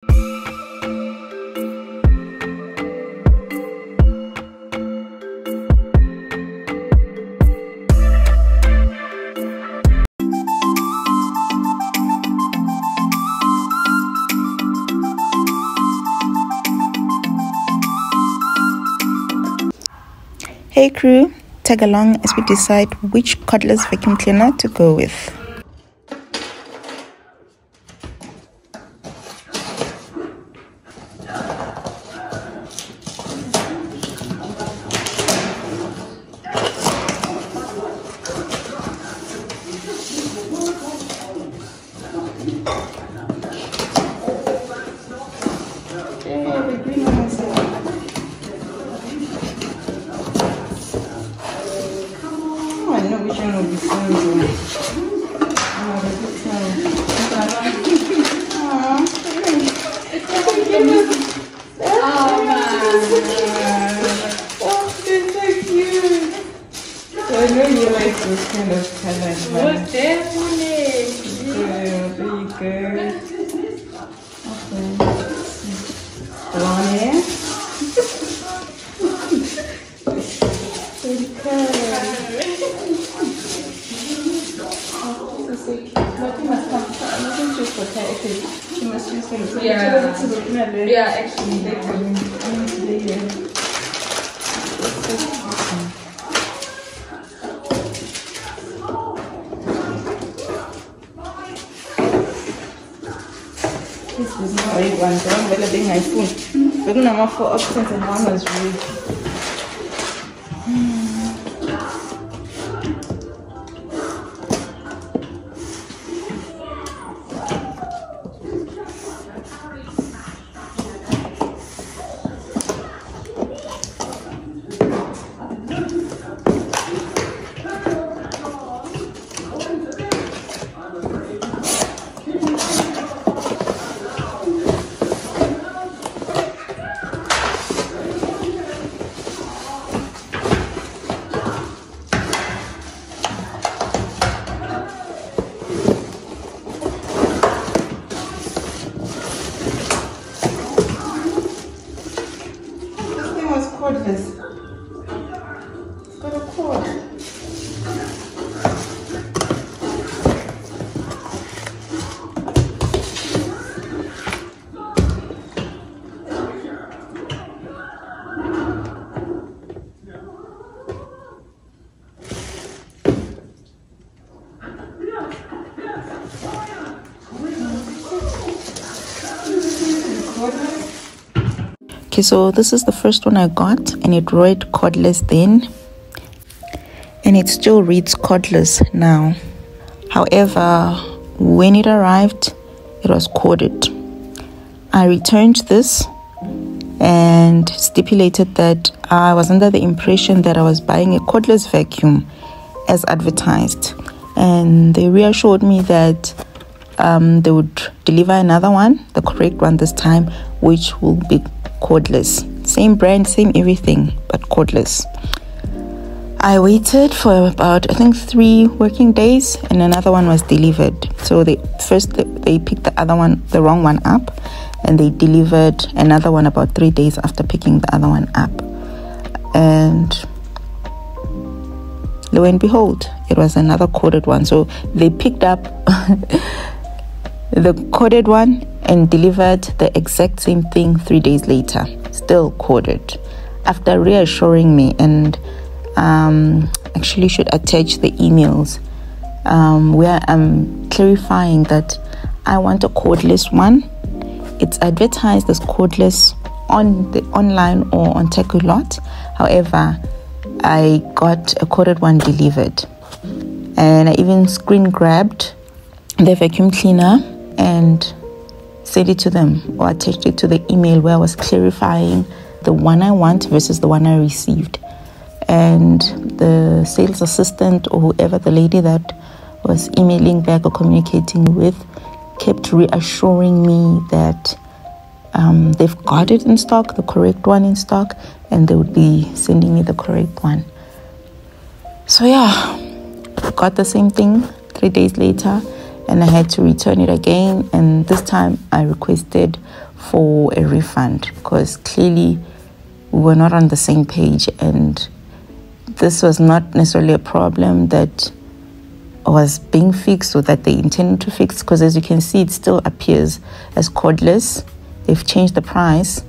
Hey crew, tag along as we decide which cordless vacuum cleaner to go with. This is not a one. Don't let it be my spoon. We're gonna have 4 options and one was read. Cordless. It's got a cord. Okay, so this is the first one I got, and it read cordless then, and it still reads cordless now. However, when it arrived, it was corded. I returned this and stipulated that I was under the impression that I was buying a cordless vacuum as advertised, and they reassured me that they would deliver another one, the correct one this time, which will be cordless. Same brand, same everything, but cordless. I waited for about, I think, 3 working days, and another one was delivered. So they picked the wrong one up, and they delivered another one about 3 days after picking the other one up. And lo and behold, it was another corded one. So they picked up the corded one and delivered the exact same thing 3 days later, still corded, after reassuring me. And actually should attach the emails where I'm clarifying that I want a cordless one. It's advertised as cordless on the online or on Takealot. However, I got a corded one delivered, and I even screen grabbed the vacuum cleaner and sent it to them, or attached it to the email where I was clarifying the one I want versus the one I received. And the sales assistant, or whoever, the lady that was emailing back or communicating with, kept reassuring me that they've got it in stock, the correct one in stock, and they would be sending me the correct one. So yeah, I got the same thing 3 days later, and I had to return it again. And this time I requested for a refund, because clearly we were not on the same page, and this was not necessarily a problem that was being fixed or that they intended to fix, because as you can see, it still appears as cordless. They've changed the price.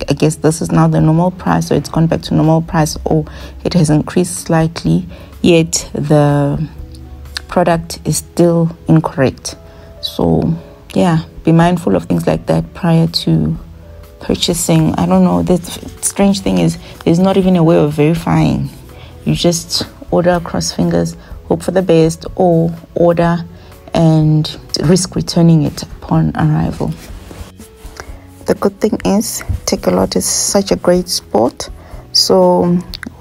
I guess this is now the normal price, so it's gone back to normal price, or it has increased slightly, yet the product is still incorrect. So yeah, be mindful of things like that prior to purchasing. I don't know, the strange thing is there's not even a way of verifying. You just order across fingers, hope for the best, or order and risk returning it upon arrival. The good thing is Takealot is such a great sport, so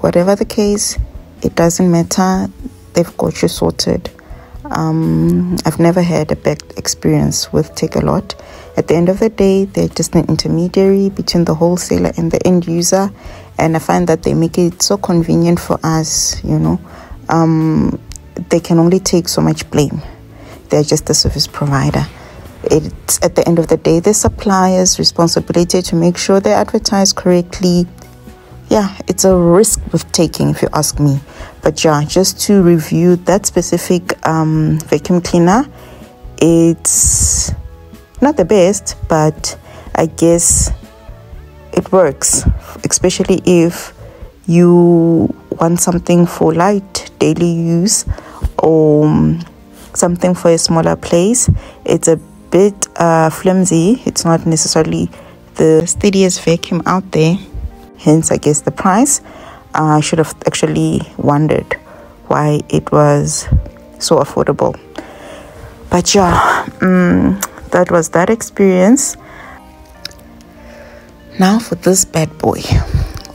whatever the case, it doesn't matter, they've got you sorted. I've never had a bad experience with Takealot. At the end of the day, they're just an intermediary between the wholesaler and the end user, and I find that they make it so convenient for us, you know. They can only take so much blame. They're just a service provider. It's at the end of the day the supplier's responsibility to make sure they advertise correctly. Yeah, it's a risk with taking, if you ask me. But yeah, just to review that specific vacuum cleaner, it's not the best, but I guess it works, especially if you want something for light daily use or something for a smaller place. It's a bit flimsy. It's not necessarily the steadiest vacuum out there, hence I guess the price. I should have actually wondered why it was so affordable. But yeah, that was that experience. Now for this bad boy.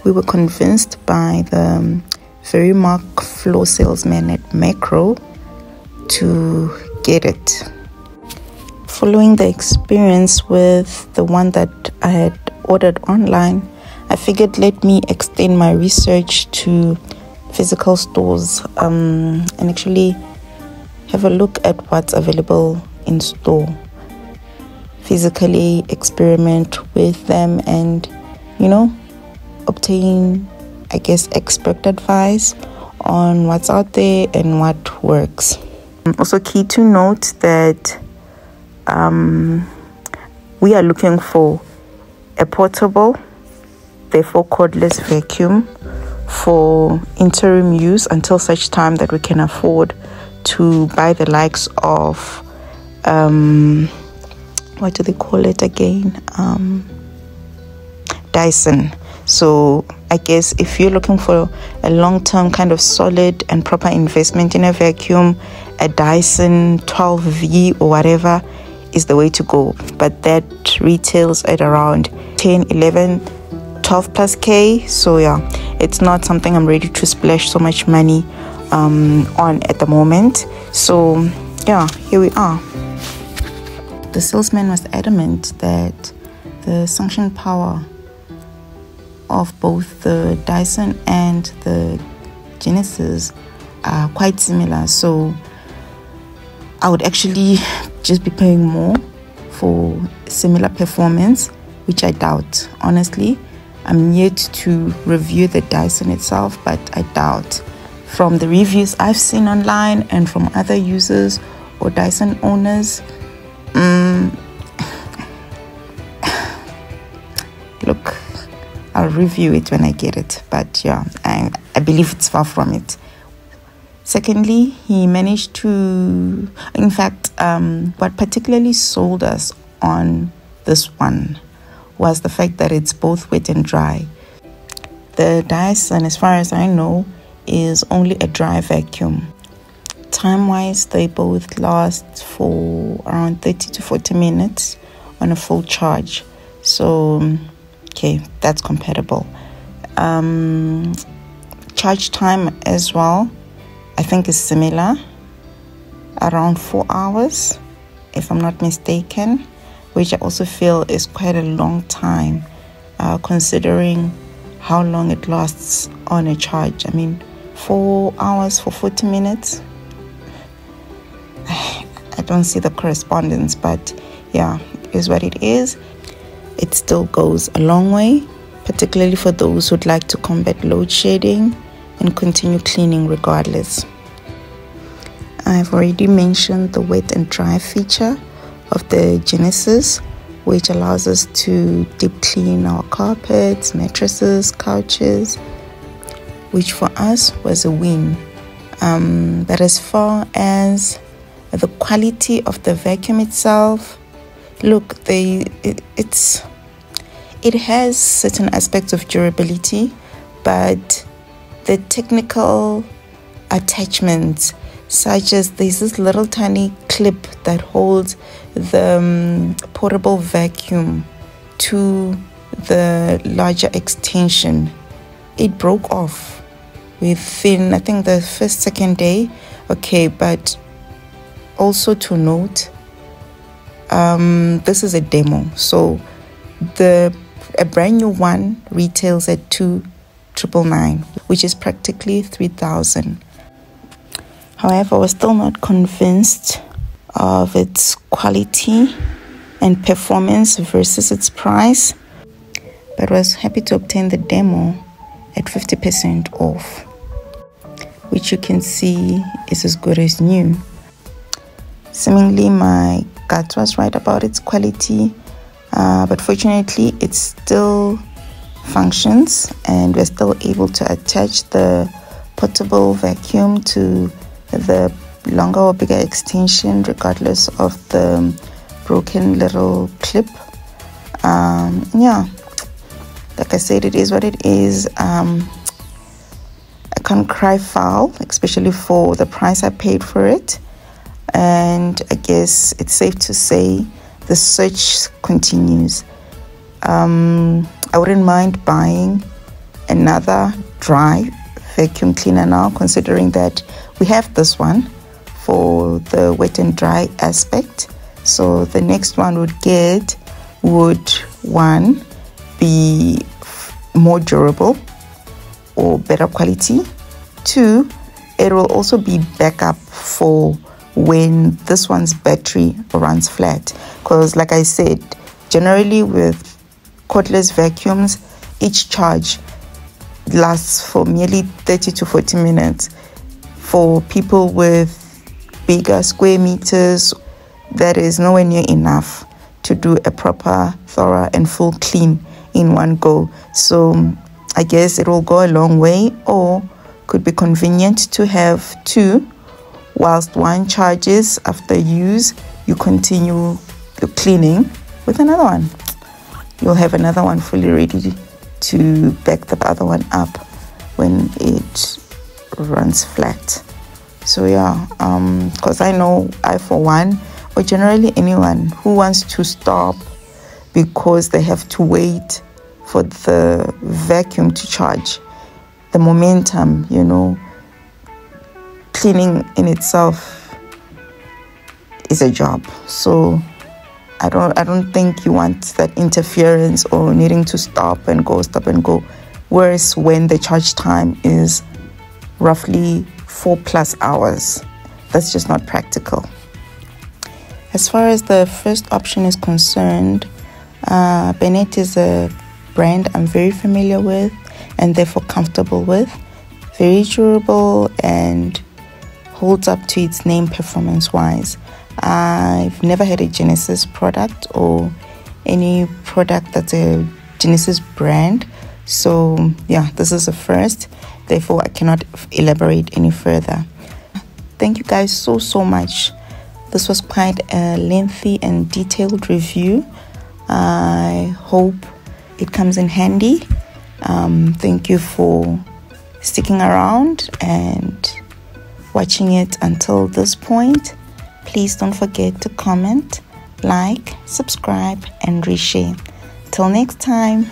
We were convinced by the very marked floor salesman at Macro to get it. Following the experience with the one that I had ordered online, I figured let me extend my research to physical stores and actually have a look at what's available in store. Physically experiment with them and, you know, obtain, I guess, expert advice on what's out there and what works. Also key to note that we are looking for a portable, therefore cordless vacuum for interim use until such time that we can afford to buy the likes of what do they call it again, Dyson. So I guess if you're looking for a long-term kind of solid and proper investment in a vacuum, a Dyson 12V or whatever is the way to go. But that retails at around 10, 11, 12 plus K. So yeah, it's not something I'm ready to splash so much money on at the moment. So yeah, here we are. The salesman was adamant that the suction power of both the Dyson and the Genesis are quite similar, so I would actually just be paying more for similar performance, which I doubt. Honestly, I'm yet to review the Dyson itself, but I doubt. From the reviews I've seen online and from other users or Dyson owners, look, I'll review it when I get it, but yeah, I believe it's far from it. Secondly, he managed to, in fact, what particularly sold us on this one was the fact that it's both wet and dry. The Dyson, as far as I know, is only a dry vacuum. Time-wise, they both last for around 30 to 40 minutes on a full charge. So, okay, that's compatible. Charge time as well, I think is similar, around 4 hours, if I'm not mistaken, which I also feel is quite a long time, considering how long it lasts on a charge. I mean, 4 hours for 40 minutes, I don't see the correspondence, but yeah, it is what it is. it still goes a long way, particularly for those who'd like to combat load shedding and continue cleaning regardless. I've already mentioned the wet and dry feature of the Genesis, which allows us to deep clean our carpets, mattresses, couches, which for us was a win. But as far as the quality of the vacuum itself, look, it has certain aspects of durability, but the technical attachments, such as there's this little tiny clip that holds the portable vacuum to the larger extension, it broke off within, I think, the second day. Okay, but also to note, this is a demo, so a brand new one retails at $2,999, which is practically $3,000. However, I was still not convinced of its quality and performance versus its price, but was happy to obtain the demo at 50% off, which you can see is as good as new. Seemingly my gut was right about its quality, but fortunately it still functions, and we're still able to attach the portable vacuum to the longer or bigger extension regardless of the broken little clip. Yeah, like I said, it is what it is. I can't cry foul, especially for the price I paid for it, and I guess it's safe to say the search continues. I wouldn't mind buying another dry vacuum cleaner now, considering that we have this one for the wet and dry aspect. So the next one would one be more durable or better quality. Two, it will also be backup for when this one's battery runs flat, because like I said, generally with cordless vacuums, each charge lasts for merely 30 to 40 minutes. For people with bigger square meters, that is nowhere near enough to do a proper, thorough and full clean in one go. So I guess it will go a long way, or could be convenient to have two. Whilst one charges after use, you continue the cleaning with another one. You'll have another one fully ready to back the other one up when it runs flat. So yeah, because I know I, for one, or generally anyone who wants to stop because they have to wait for the vacuum to charge, the momentum, cleaning in itself is a job. So I don't think you want that interference or needing to stop and go. Whereas when the charge time is roughly 4+ hours, that's just not practical. As far as the first option is concerned, Bennett is a brand I'm very familiar with and therefore comfortable with. Very durable and holds up to its name performance-wise. I've never had a Genesis product or any product that's a Genesis brand. So yeah, this is a first. Therefore, I cannot elaborate any further. Thank you guys so much. This was quite a lengthy and detailed review. I hope it comes in handy. Thank you for sticking around and watching it until this point. Please don't forget to comment, like, subscribe, and reshare. Till next time.